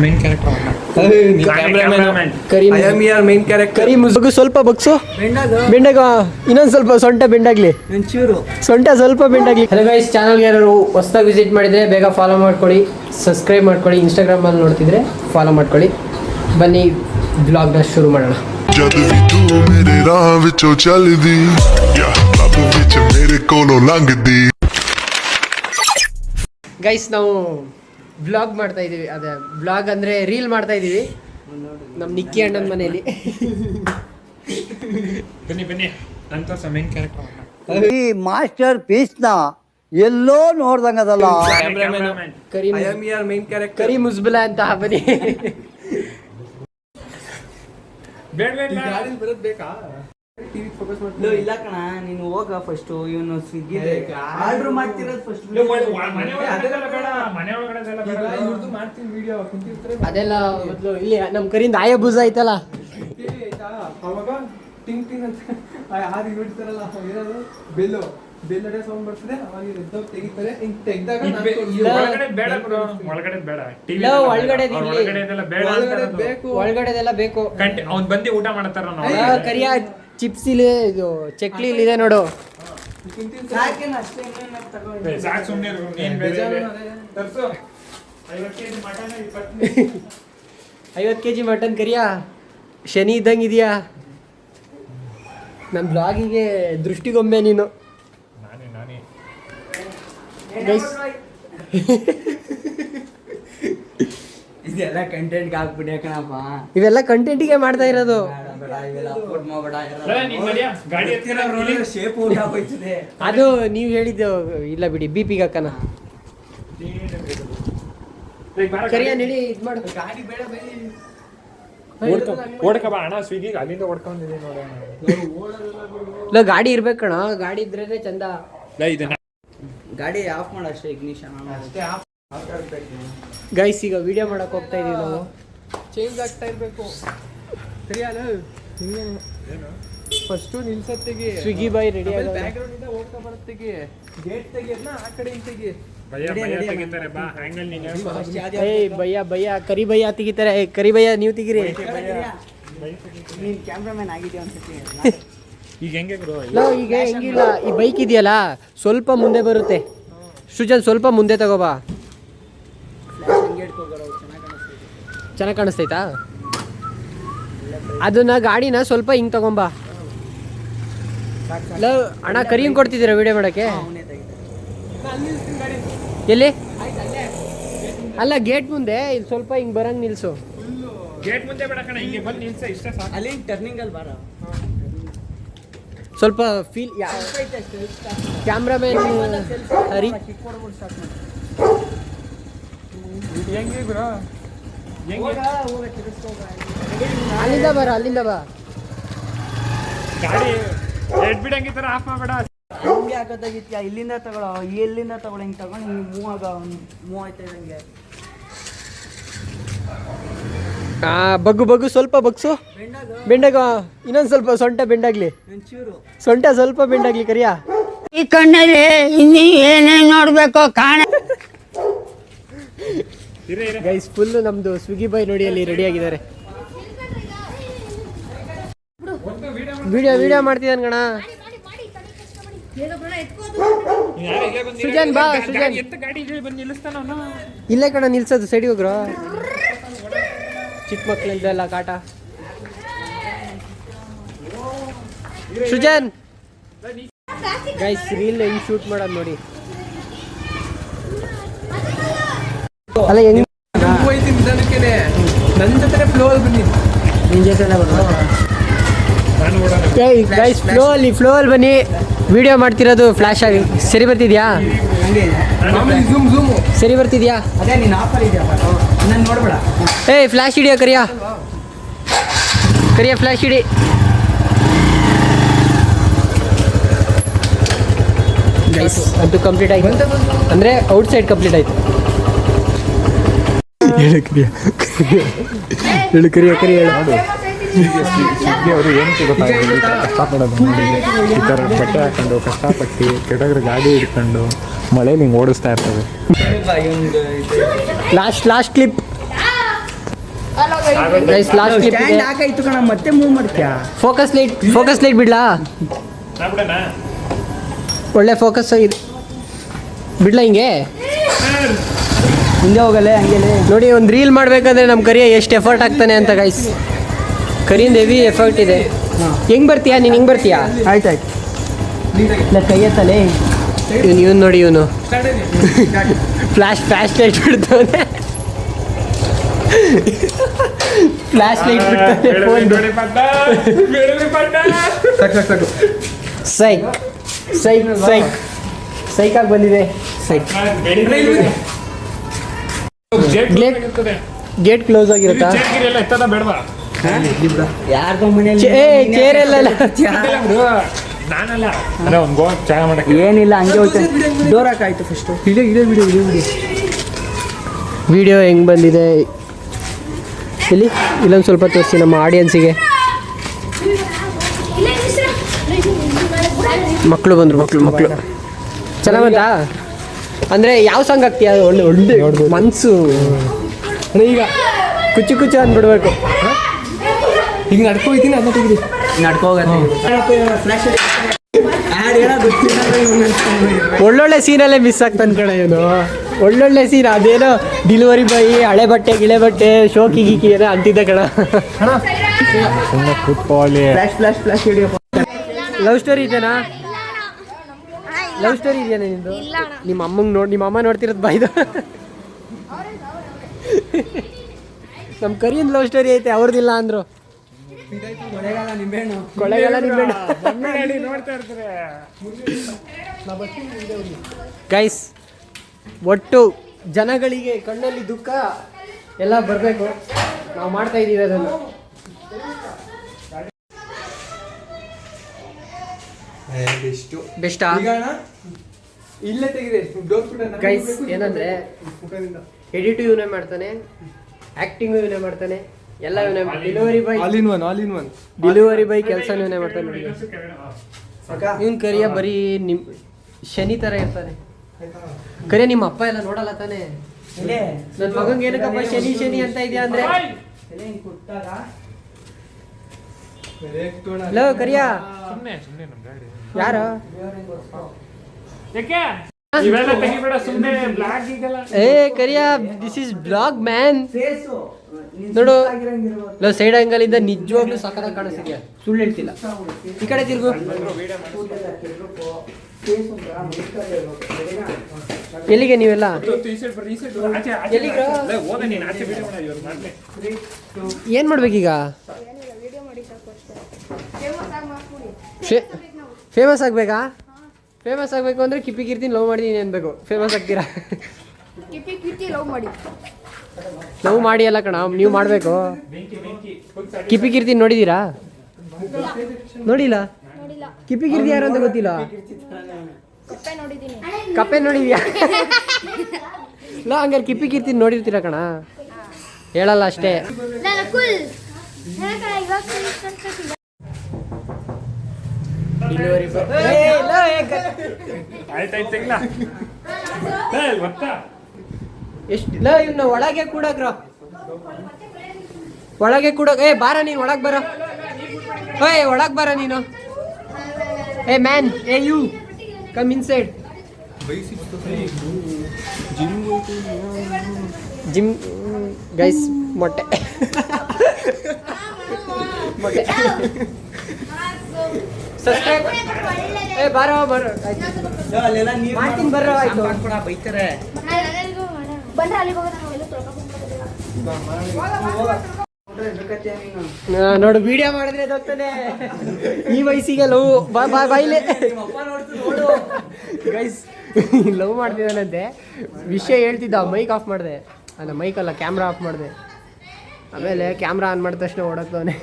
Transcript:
Main character ಸ್ವಲ್ಪ bugs ಬೆಂಡಾಗ ಇನ್ನೊಂದು ಸ್ವಲ್ಪ ಸೊಂಟ ಬೆಂಡಾಗ್ಲಿ ಸೊಂಟ ಸ್ವಲ್ಪ ಬೆಂಡಾಗ್ಲಿ. ಹಲೋ ಗೈಸ್, ಚಾನಲ್ಗೆ ಯಾರು ಹೊಸದಾಗಿ ವಿಸಿಟ್ ಮಾಡಿದ್ರೆ ಬೇಗ ಫಾಲೋ ಮಾಡ್ಕೊಳ್ಳಿ, ಸಬ್ಸ್ಕ್ರೈಬ್ ಮಾಡ್ಕೊಳ್ಳಿ. ಇನ್ಸ್ಟಾಗ್ರಾಮಲ್ಲಿ ನೋಡ್ತಿದ್ರೆ ಫಾಲೋ ಮಾಡ್ಕೊಳ್ಳಿ. ಬನ್ನಿ ಬ್ಲಾಗ್ನ ಶುರು ಮಾಡೋಣ. ਜਦ ਵੀ ਤੂੰ ਮੇਰੇ ਰਾਹ ਵਿੱਚੋਂ ਚੱਲਦੀ ਰੱਬ ਵਿੱਚ ਮੇਰੇ ਕੋਲੋਂ ਲੰਘਦੀ. ಗೈಸ್, ನಾವು ಬ್ಲಾಗ್ ಮಾಡ್ತಾ ಇದೀವಿ. ಅದೇ ಬ್ಲಾಗ್ ಅಂದ್ರೆ ರೀಲ್ ಮಾಡ್ತಾ ಇದೀವಿ ನಮ್ಮ ನಿಕ್ಕಿ ಅಣ್ಣನ ಮನೆಯಲ್ಲಿ. ಬನ್ನಿ ನಂತರ ಮೇನ್ ಕ್ಯಾರೆಕ್ಟರ್ ಈ ಮಾಸ್ಟರ್ ಪೀಸ್ನ ಎಲ್ಲೋ ನೋಡ್ದಂಗದಲ್ಲ. ಕರಿ ಮುಸ್ಬಲ ಅಂತ ಬನ್ನಿ. ಇಲ್ಲ ಕಣ, ನೀನು ಹೋಗ ಫಸ್ಟ್. ಇವನು ಸ್ವಿಗ್ಗಿ ಆರ್ಡರ್ ಮಾಡ್ತಿರೋದು ಫಸ್ಟ್. ಅದೆಲ್ಲ ಮೊದಲು ಇಲ್ಲಿ ನಮ್ಮ ಕರಿಂದ ಆಯ ಬೂಸ ಐತಲ್ಲ, ಅವಾಗ ಟಿಂಗ್ ಟಿಂಗ್ ಅಂತ ಹಾಗೆ ನೋಡ್ತಾರಲ್ಲ, ಏನಾದ್ರು ಬೆಲ್ಲು ಬೆಲ್ಲಡೆ ಸೌಂಡ್ ಬರ್ತದೆ. ಅವಾಗ ಎದ್ದೋಗಿ ತೆಗಿತಾರೆ. ಹಿಂಗ್ ತೆಗ್ದಾಗ ಒಳಗಡೆದೆಲ್ಲ ಬೇಕು. ಅವ್ನು ಬಂದು ಊಟ ಮಾಡ್ತಾರ. ಕರಿಯ ಚಿಪ್ಸ್ ಇಲ್ಲಿ, ಇದು ಚಕ್ಲಿ ಇಲ್ಲಿದೆ ನೋಡು. ಸಾಕು ಸುಮ್ಮನೆ 50 kg ಮಟನ್ ಕರಿಯ ಶನಿ ಇದ್ದಂಗೆ ಇದೆಯಾ ನಮ್ಮ ಬ್ಲಾಗಿಗೆ ದೃಷ್ಟಿಗೊಮ್ಮೆ ನೀನು. ಇದೆಲ್ಲ ಕಂಟೆಂಟ್ ಹಾಕ್ಬಿಟ್ಟೆ ಕಣಪ್ಪ. ಇವೆಲ್ಲ ಕಂಟೆಂಟಿಗೆ ಮಾಡ್ತಾ ಇರೋದು. ಶೇಪ್ ಊಟ ಹೋಯ್ತದೆ. ಅದು ನೀವು ಹೇಳಿದ್ದು ಇಲ್ಲ ಬಿಡಿ, ಬಿಪಿಗೆ ಅಕ್ಕನ ಕರಿಯ ನಡಿ ಇದು ಮಾಡು. ಗಾಡಿ ಬೇಡ ಬೈ. ಓಡ್ಕಬ ಅಣ್ಣ, ಸ್ವಿಗ್ಗಿಗೆ ಅಲ್ಲಿಂದ ಓಡ್ಕೊಂಡಿದ್ದೀನಿ ನೋಡೋಣ. ಇಲ್ಲ, ಗಾಡಿ ಇರ್ಬೇಕಣ, ಗಾಡಿ ಇದ್ರೇನೆ ಚಂದ. ಗಾಡಿ ಆಫ್ ಮಾಡ ಅಷ್ಟೇ, ಇಗ್ನಿಷನ್ ಅಷ್ಟೇ ಆಫ್. ಗೈಸ್, ಈಗ ವಿಡಿಯೋ ಮಾಡಕ್ ಹೋಗ್ತಾ ಇದೀವಿ ನಾವು. ಚೇಂಜ್ ಆಗ್ತಾ ಇರ್ಬೇಕು. ಸರಿಯಾದ ಫಸ್ಟು ನಿಲ್ಸತ್ತೆಗೆ ಸ್ವಿಗ್ಗಿ ಬಾಯ್ ರೆಡಿ ಬ್ಯಾಕ್ ಗ್ರೌಂಡ್ ಇಂದ ಹೋಗ್ತಾ ಬರತ್ತೆಗೆ ಗೇಟ್ ತೆಗಿಯದ್ನ ಆ ಕಡೆ ತೆಗಿ. ತೆಗಿತಾರೆ ಬಾ ಹ್ಯಾಂಗಲ್ ನೀನು. ಏಯ್ ಭಯ್ಯ ಕರಿ ಭಯ್ಯ ತೆಗಿತಾರೆ. ಕರಿ ಭಯ್ಯ ನೀವು ತೆಗಿರಿ. ನೀನ್ ಕ್ಯಾಮ್ರಾಮನ್ ಆಗಿದ್ಯಾ ಅನ್ಸುತ್ತೆ. ಈಗ ಹೆಂಗೆ ಗುರು? ಈಗ ಹೆಂಗಿಲ್ಲ, ಈ ಬೈಕ್ ಇದೆಯಲ್ಲ ಸ್ವಲ್ಪ ಮುಂದೆ ಬರುತ್ತೆ. ಸೃಜನ್ ಸ್ವಲ್ಪ ಮುಂದೆ ತಗೋಬಾ. ಚೆನ್ನಾಗಿ ಕಾಣಿಸ್ತೈತಾ? ಅದನ್ನ ಗಾಡಿನ ಸ್ವಲ್ಪ ಹಿಂಗ್ ತಗೊಂಬಾ. ಅಣ್ಣ ಕರಿ ಹಿಂಗ್ ಕೊಡ್ತಿದ್ದೀರಾ ವಿಡಿಯೋ ಮಾಡಕ್ಕೆ? ಎಲ್ಲಿ? ಅಲ್ಲ, ಗೇಟ್ ಮುಂದೆ ಇಲ್ಲಿ ಸ್ವಲ್ಪ ಹಿಂಗ್ ಬರಂಗ್ ನಿಲ್ಸು. ಗೇಟ್ ಮುಂದೆ ಬೇಡ ಕಣ, ಹಿಂಗೆ ಬಂದು ನಿಲ್ಸ, ಇಷ್ಟ ಸಾಕು. ಅಲ್ಲಿ ಟರ್ನಿಂಗ್ ಅಲ್ಲಿ ಬಾರ. ಸ್ವಲ್ಪ ಫೀಲ್. ಕ್ಯಾಮ್ರಾಮನ್ ಹರಿ. ಹೆಂಗೆ ಗುರು? ಅಲ್ಲಿಂದ ಬಾ. ಗಾಡಿ ರೆಡ್ ಬಿಡಂಗಿತ್ತಾರ ಆಫ್ ಮಾಡಬೇಡ. ಹಂಗೆ ಹಾಕೋದಾಗಿತ್ಯಾ? ಇಲ್ಲಿಂದ ತಗೊಳ್ಳೋ, ಎಲ್ಲಿಂದ ತಗೊಳ್ಳೋ, ಹಿಂಗೆ ತಗೊಂಡು ಹಿಂಗೆ ಮೂವ್ ಆಯ್ತಾ ಇದ್ದಂಗೆ. ಬಗ್ಗು ಸ್ವಲ್ಪ ಬಗ್ಸು ಬೆಂಡಾಗ ಇನ್ನೊಂದು ಸ್ವಲ್ಪ ಸೊಂಟ ಬೆಂಡಾಗ್ಲಿ. ಸೊಂಟ ಸ್ವಲ್ಪ ಬೆಂಡಾಗ್ಲಿ ಕರಿಯ. ಈ ಕಣ್ಣಲ್ಲಿ ಇನ್ನೀ ಏನೇನು ನೋಡ್ಬೇಕು ಕಾಣ. ಗೈಸ್, ಫುಲ್ ನಮ್ದು ಸ್ವಿಗ್ಗಿ ಬಾಯ್ ನೋಡಿ ಅಲ್ಲಿ ರೆಡಿ ಆಗಿದ್ದಾರೆ. ವಿಡಿಯೋ ಮಾಡ್ತಿದ್ದಾನೆ ಕಣ. ಸುಜನ್ ಬಾ. ಸುಜನ್ ಇಲ್ಲೇ ಕಣ ನಿಲ್ಸೋದು, ಸೈಡ್ ಹೋಗ್ರು. ಚಿಕ್ಕ ಮಕ್ಳಿಂದೆಲ್ಲ ಕಾಟ. ಸುಜನ್ ಗೈಸ್, ರೀಲ್ ಹೆಂಗ್ ಶೂಟ್ ಮಾಡೋದು ನೋಡಿ. ಅಲ್ಲ ಹೆಂಗ್ ಹೋಯ್ತೀನಿ ನಿಧಾನಕ್ಕೇನೆ. ನನ್ನ ಜೊತೆ ಫ್ಲೋ ಅಲ್ಲಿ ಬನ್ನಿ. ನಿನ್ ಜೊತೆ ಗೈಸ್, ಫ್ಲೋ ಅಲ್ಲಿ ಬನ್ನಿ. ವಿಡಿಯೋ ಮಾಡ್ತಿರೋದು ಫ್ಲಾಶ್ ಆಗಿ ಸರಿ ಬರ್ತಿದ್ಯಾ? ಝೂಮ್ ಸರಿ ಬರ್ತಿದ್ಯಾ? ಅದೇ ನೀನು ಆಫರ್ ಇದೆಯಾ? ನಾನು ನೋಡ್ಬೇಡ. ಏಯ್, ಫ್ಲಾಶ್ ಹಿಡಿಯೋ ಕರಿಯ ಫ್ಲಾಶ್ ಹಿಡಿ. ಗೈಸ್, ಅದು ಕಂಪ್ಲೀಟ್ ಆಯ್ತು ಅಂದರೆ ಔಟ್ ಸೈಡ್ ಕಂಪ್ಲೀಟ್ ಆಯ್ತು. ಹೇಳು ಕರಿಯ ಹೇಳು. ಸ್ವಿಗ್ಗಿ ಅವರು ಏನಕ್ಕೆ ಗೊತ್ತಾಗಲಿ ಕಷ್ಟಪಡೋದು ನೋಡಿ. ಈ ಥರ ಬಟ್ಟೆ ಹಾಕೊಂಡು ಕಷ್ಟಪಟ್ಟು ಕೆಟ್ಟೋಗ್ರ ಗಾಡಿ ಹಿಡ್ಕೊಂಡು ಮಳೆ ಹಿಂಗೆ ಓಡಿಸ್ತಾ ಇರ್ತವೆ. Last clip guys last clip ಇದೆ. ಸ್ಟ್ಯಾಂಡ್ ಹಾಕಾಯ್ತು ಕಣ, ಮತ್ತೆ ಮೂವ್ ಮಾಡ್ತೀಯಾ? ಫೋಕಸ್ ಲೈಟ್ ಬಿಡ್ಲಾ? ಒಳ್ಳೆ ಫೋಕಸ್ ಆಗಿದೆ, ಬಿಡ್ಲಾ ಹಿಂಗೆ? ಹಿಂದೆ ಹೋಗಲ್ಲ ಹಂಗೇನೆ. ನೋಡಿ, ಒಂದು ರೀಲ್ ಮಾಡಬೇಕಾದ್ರೆ ನಮ್ಮ ಕರಿಯ ಎಷ್ಟು ಎಫರ್ಟ್ ಆಗ್ತಾನೆ ಅಂತ ಗೈಸ್. ಕರಿಯಿಂದ ಹೆವಿ ಎಫರ್ಟ್ ಇದೆ. ಹೆಂಗೆ ಬರ್ತೀಯಾ ನೀನು? ಹಿಂಗೆ ಬರ್ತೀಯಾ? ಆಯ್ತಾಯ್ತು. ಇಲ್ಲ ಕೈ ಎತ್ತಲೇ. ಇವನು ನೋಡಿ, ಇವನು ಫ್ಲ್ಯಾಶ್ ಲೈಟ್ ಬಿಡ್ತಾನೆ. ಫ್ಲ್ಯಾಶ್ ಲೈಟ್ ಬಿಡ್ತಾನೆ ಫೋನ್. ಸೈಕಾಗಿ ಬಂದಿದೆ. ಗೇಟ್ ಕ್ಲೋಸ್ ಆಗಿರುತ್ತಾ? ಯಾರ್ದೋ ಮನೆಯಲ್ಲಿ ಚೇರ್ ಎಲ್ಲ ಏನಿಲ್ಲ, ಹಂಗೆ ಹೋಯ್ತು. Door ಹಾಕಾಯ್ತು first. ವಿಡಿಯೋ ಹೆಂಗೆ ಬಂದಿದೆ ಇಲ್ಲಿ ಇಲ್ಲೊಂದು ಸ್ವಲ್ಪ ತೋರಿಸಿ ನಮ್ಮ ಆಡಿಯನ್ಸಿಗೆ. ಮಕ್ಕಳು ಬಂದರು, ಮಕ್ಕಳು ಚೆನ್ನಾಗಿ ಬಂತಾ? ಅಂದರೆ ಯಾವ ಸಾಂಗ್ ಆಗ್ತೀಯ? ಒಳ್ಳೆ ಮನಸ್ಸು ಈಗ ಕುಚ್ಚು ಅಂದ್ಬಿಡ್ಬೇಕು. ಈಗ ನಡ್ಕೋಯ್ತೀನಿ, ಅದನ್ನ ತೆಗಿರಿ. ಒಳ್ಳೊಳ್ಳೆ ಸೀನಲ್ಲೇ ಮಿಸ್ ಆಗ್ತಾನೆ ಕಣ ಇವನು. ಒಳ್ಳೊಳ್ಳೆ ಸೀನ್, ಅದೇನೋ ಡೆಲಿವರಿ ಬಾಯಿ, ಹಳೆ ಬಟ್ಟೆ ಗಿಳೆ ಬಟ್ಟೆ, ಶೋಕಿ ಗೀಕಿ ಏನೋ ಅಂತಿದ್ದ ಕಣ. ಲವ್ ಸ್ಟೋರಿ ಇದೆನಾ? ಲವ್ ಸ್ಟೋರಿ ಇದೆಯಾ ನಿಂದು? ನಿಮ್ಮ ಅಮ್ಮ ನೋಡ್ತಿರೋದು ಬಾಯ್ದು. ನಮ್ಮ ಕರಿಯಿಂದ ಲವ್ ಸ್ಟೋರಿ ಐತೆ, ಅವ್ರದ್ದಿಲ್ಲ ಅಂದ್ರು. ಕೊಳ್ಳೇಗಾಲ ನಿಂಬೆಹಣ್ಣು ಗೈಸ್. ಒಟ್ಟು ಜನಗಳಿಗೆ ಕಣ್ಣಲ್ಲಿ ದುಃಖ ಎಲ್ಲ ಬರಬೇಕು, ನಾವು ಮಾಡ್ತಾ ಇದ್ದೀವಿ ಅದನ್ನು. ಬೆಸ್ಟಾ? ಇಲ್ಲೇ ತೆಗಿದೆ ಗೈಸ್. ಏನಂದ್ರೆ ಎಡಿಟ್ ಇವನೇ ಮಾಡ್ತಾನೆ, ಆಕ್ಟಿಂಗ್ ಇವನೇ ಮಾಡ್ತಾನೆ, ಎಲ್ಲ ಇವನೇ. ಡೆಲಿವರಿ ಬಾಯ್ ಡೆಲಿವರಿ ಬಾಯ್ ಕೆಲಸ ಇವನೇ ಮಾಡ್ತಾನೆ ನೋಡಿ. ಇವನ್ ಕರಿಯ ಬರೀ ಶನಿ ತರ ಇರ್ತಾನೆ. ಕರಿಯ ನಿಮ್ಮ ಅಪ್ಪ ಎಲ್ಲ ನೋಡಲ್ಲ ತಾನೆ? ನನ್ನ ಮಗಂಗೆ ಏನಕ್ಕಪ್ಪ ಶನಿ ಅಂತ ಇದೆಯಾ ಅಂದ್ರೆ ಲೋ ಕರಿಯ ಯಾರು? ಏ ಕರಿಯ, ದಿಸ್ ಇಸ್ ಬ್ಲಾಗ್ ಮ್ಯಾನ್. ನೋಡು, ಸೈಡ್ ಆಂಗಲ್ ಇಂದ ನಿಜವಾಗ್ಲೂ ಸಖತ್ತಾಗಿ ಕಾಣಿಸ್ತಿದ್ಯಾ, ಸುಳ್ಳು ಹೇಳ್ತಿಲ್ಲ. ಈ ಕಡೆ ತಿರುಗು. ಎಲ್ಲಿಗೆ ನೀವೆಲ್ಲ? ಏನ್ ಮಾಡ್ಬೇಕೀಗ? ಫೇಮಸ್ ಆಗ್ಬೇಕಾ? ಫೇಮಸ್ ಆಗಬೇಕು ಅಂದರೆ ಕಿಪ್ಪಿ ಕೀರ್ತಿನ ಲವ್ ಮಾಡಿದೀನಿ ಅನ್ಬೇಕು. ಫೇಮಸ್ ಆಗ್ತೀರಾ? ಲವ್ ಮಾಡಿ ಅಲ್ಲ ಕಣ, ನೀವು ಮಾಡಬೇಕು. ಕಿಪ್ಪಿ ಕೀರ್ತಿ ನೋಡಿದ್ದೀರಾ? ನೋಡಿಲ್ಲ. ಕಿಪ್ಪಿ ಕೀರ್ತಿ ಯಾರು ಅಂತ ಗೊತ್ತಿಲ್ಲ? ಕಪ್ಪೆ ನೋಡಿದ್ಯಾ? ಇಲ್ಲ ಹಂಗಾರೆ ಕಿಪ್ಪಿ ಕೀರ್ತಿ ನೋಡಿರ್ತೀರ ಕಣ, ಹೇಳಲ್ಲ ಅಷ್ಟೇ. ಎಷ್ಟಿಲ್ಲ ಇವ್ನ ಒಳಗೆ ಕೂಡಕ್ರ, ಒಳಗೆ ಕೂಡಕ್. ಏ ಬಾರ ನೀನು ಒಳಗೆ ಬರ. ಏ ಒಳಗೆ ಬರ ನೀನು. Hey man, hey you come inside. Gym guys, ಮೊಟ್ಟೆ ಮೊಟ್ಟೆ ಸಬ್ಸ್ಕ್ರೈಬ್. ಏ ಬಾರೋ ಆಯ್ತು, ಮಾಡ್ತೀನಿ ಬರ್ರೋ. ಆಯ್ತು ಬೈತಾರೆ. ನೋಡು, ವಿಡಿಯೋ ಮಾಡಿದ್ರೆ ಗೊತ್ತದೆ ಈ ವಯಸ್ಸಿಗೆ ಲವ್. ಬಾಯ್ಲೆ ಗೈಸ್, ಲವ್ ಮಾಡ್ತಿದ್ದಾನಂತೆ. ವಿಷಯ ಹೇಳ್ತಿದ್ದ, ಮೈಕ್ ಆಫ್ ಮಾಡಿದೆ. ಅಲ್ಲ ಮೈಕ್ ಅಲ್ಲ, ಕ್ಯಾಮ್ರಾ ಆಫ್ ಮಾಡಿದೆ. ಆಮೇಲೆ ಕ್ಯಾಮ್ರಾ ಆನ್ ಮಾಡಿದ ತಕ್ಷಣ ಓಡಕ್ತವನೆ.